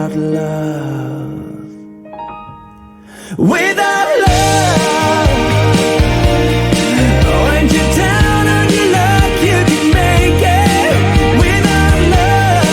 without love. Without love, when you're down on your luck, you can make it. Without love,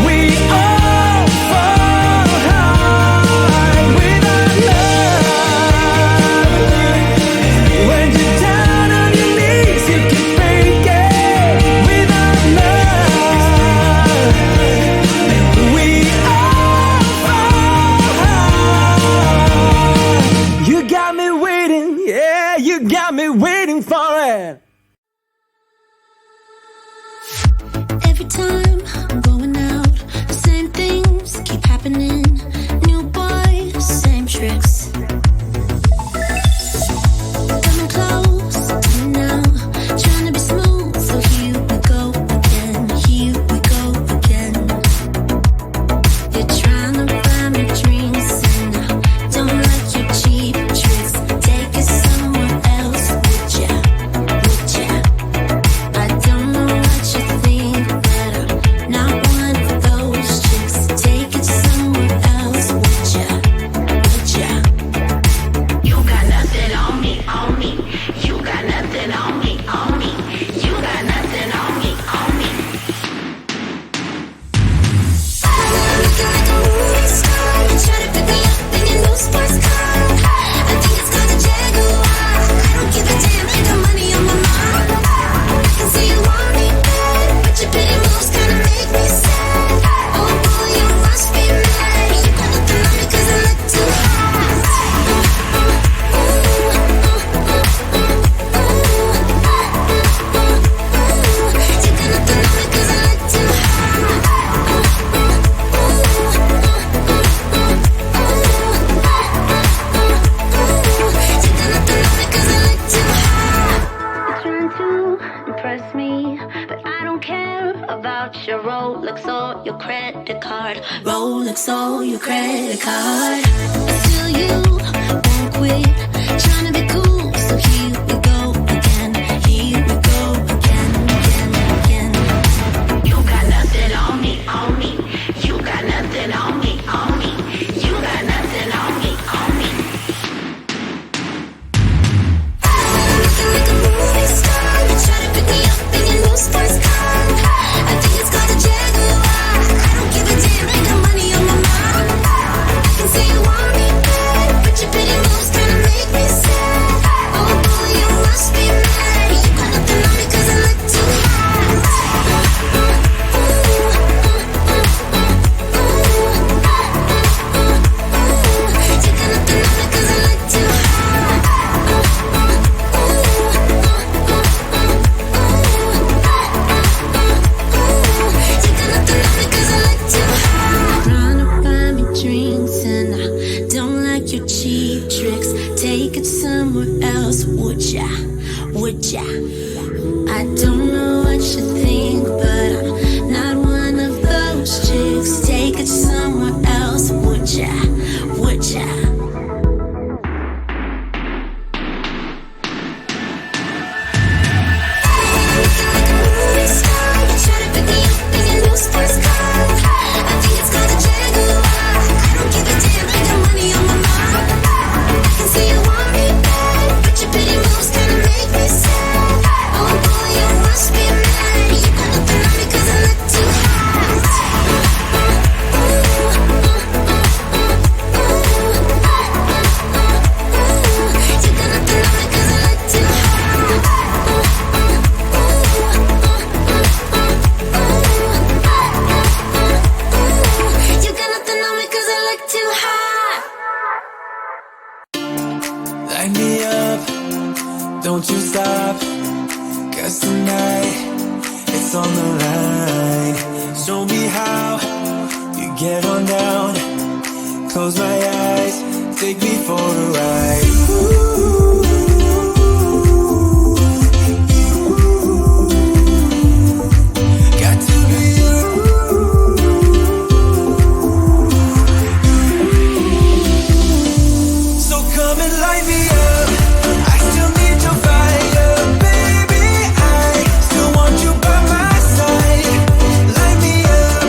we all fall hard. Without love, when you're down on your knees, you can make it. Without love, we all fall hard. You got me waiting, yeah, you got me waiting for it. Every time I'm going out, the same things keep happening. New boy, same tricks. Coming close to me now, trying to be smooth, so here we go again, here we go again. You're trying to buy me drinks, and I don't like your cheap tricks. Take it somewhere else, would ya? Would ya? I don't know what you think, but I'm not one of those chicks. Take it somewhere else, would ya? Would ya? You got nothing on me, on me. You got nothing on me, on me. You got nothing on me, on me. Looking like a movie star, you try to pick me up in your new sports car. I think it's called a Jaguar. I don't give a damn, I got money on my mind. I can see you want me bad, but your pretty moves kinda make me sad. Oh boy, you must be mad. You got nothing on me 'cause I look too hot. You got nothing on me 'cause I look too hot. You're trying to impress me, but I don't care about your Rolex or your credit card. Rolex or your credit card. Still you won't quit, trying to be cool, so here we go again. Here we go again, again, again. You got nothing on me, on me. You got nothing on me, on me. You got nothing on me, on me. Looking like a movie star, you try to pick me up in your new sports car. I think it's called a Jaguar. I don't give a damn, I got money on my mind. I can see you want me bad, but your pretty moves kinda make me sad. Oh boy, you must be mad. You got nothing on me 'cause I look too hot. You got nothing on me 'cause I look too hot. You got nothing on me 'cause I look too hot. Trying to buy me drinks, and I don't like your cheap tricks. Take it somewhere else, would ya? Would ya? I don't know what you think, but I'm not one of those chicks. Take it somewhere else, would ya? Would ya? Looking like a movie star, you try to pick me up in your new sports car. I think it's called a Jaguar. I don't give a damn, I got money on my mind. I can see you want me bad, but your pretty moves kinda make me sad. Oh boy, you must be mad. You got nothing on me 'cause I look too hot. You got nothing on me 'cause I look too hot. You got nothing on me 'cause I look too hot. Light me up, don't you stop, 'cause tonight it's on the line. Show me how you get on down. Close my eyes, take me for a ride. Got to be you. So come and light me up. I still need your fire, baby. I still want you by my side. Light me up,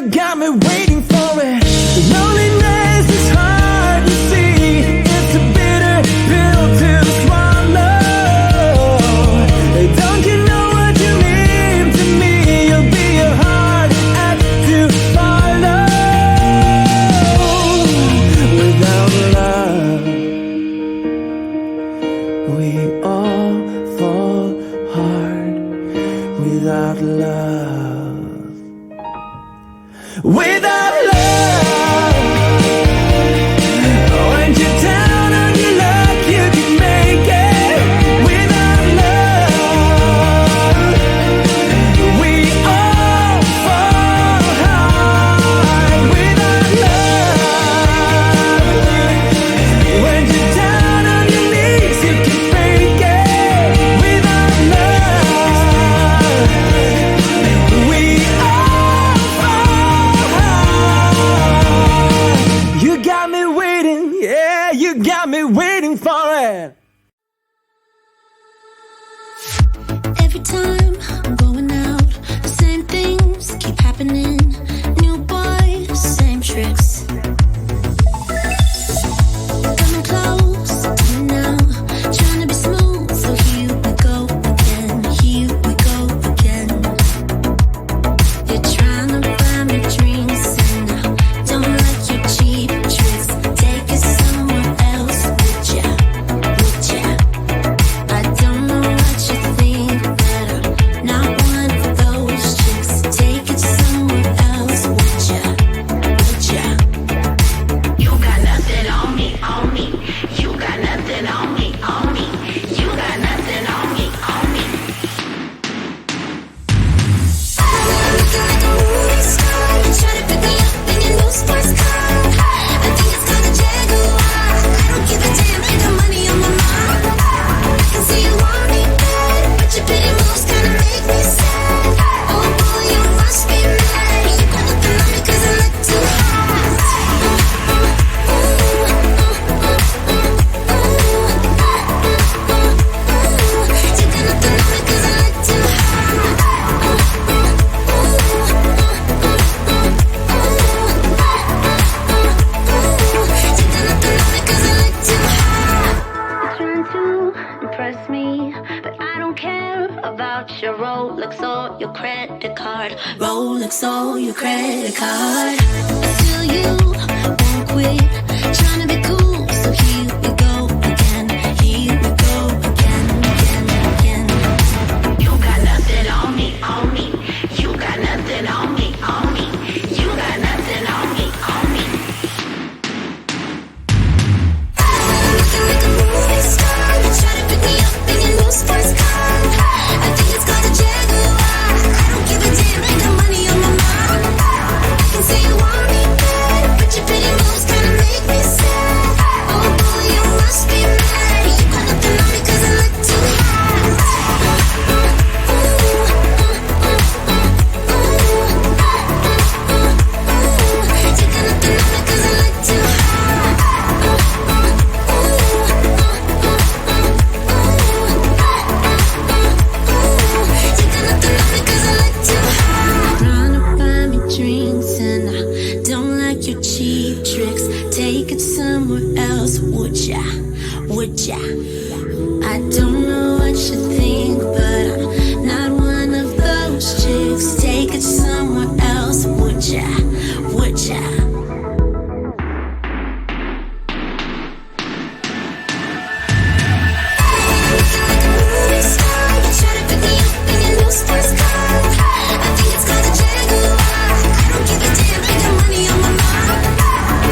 you got me waiting for it. Loneliness is hard to see. It's a bitter pill to swallow. Don't you know what you mean to me? You'll be a hard act to follow. Without love, we all fall hard. Without love, without love, when you're down on your luck, you can make it. Without love, we all fall hard. Without love, when you're down on your knees, you can make it. Without love, we all fall hard. You got me waiting, yeah, you got me waiting for it. Every time I'm going out, the same things keep happening. New boys, same tricks. Coming close to me now, trying to be smooth. So here we go again, here we go again. You're trying to buy me drinks, and I don't like your cheap tricks. Take it somewhere else, would ya? Would ya? I don't know what you think, but I'm not one of those chicks. Take it somewhere else, would ya? Would ya? You got nothing on me, on me. You got nothing on me, on me. You got nothing on me, on me. Looking like a movie star, you try to pick me up in your new sports car. I think it's called a Jaguar. I don't give a damn, ain't got money on my mind. I can see you want me bad, but your pity moves kinda make me sad. Oh boy, you must be mad. You got nothing on me 'cause I look too hot. You got nothing on me 'cause I look too Trying to impress me, but I don't care about your Rolex or your credit card. Rolex or your credit card. Still you won't quit trying to be cool, so here we go again. Here we go again, again, again. You got nothing on me, on me. You got nothing on me, on me. You got nothing on me, on me. Looking like a movie star, you try to pick me up in your new sports car. I think it's called a Jaguar. I don't give a damn, ain't got money on my mind. I can see you want me bad, but your pretty moves kinda make me sad. Oh boy, you must be mad. You got nothing on me 'cause I look too hot. You got nothing on me 'cause I look too hot. You got nothing on me 'cause I look too hot. Trying to buy me drinks, and I don't like your cheap tricks. Take it somewhere else, would ya? Would ya? I don't know what you think, but I'm not one of those chicks. Take it somewhere else, would ya? Would ya? Looking like a movie star, you try to pick me up in your new sports car. I think it's called a Jaguar. I don't give a damn, ain't got money on my mind.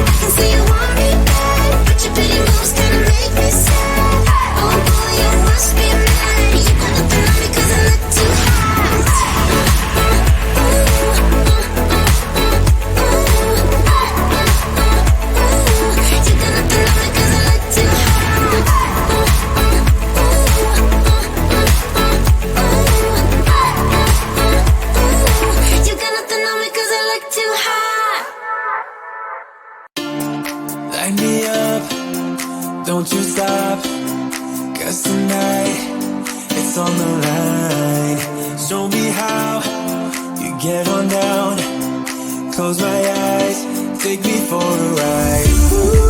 I can see you want me bad, but your pretty moves kinda make me sad. Oh boy, you must be mad. You got nothing on me 'cause I look too hot. Don't you stop, 'cause tonight it's on the line. Show me how you get on down. close my eyes, take me for a ride. Ooh.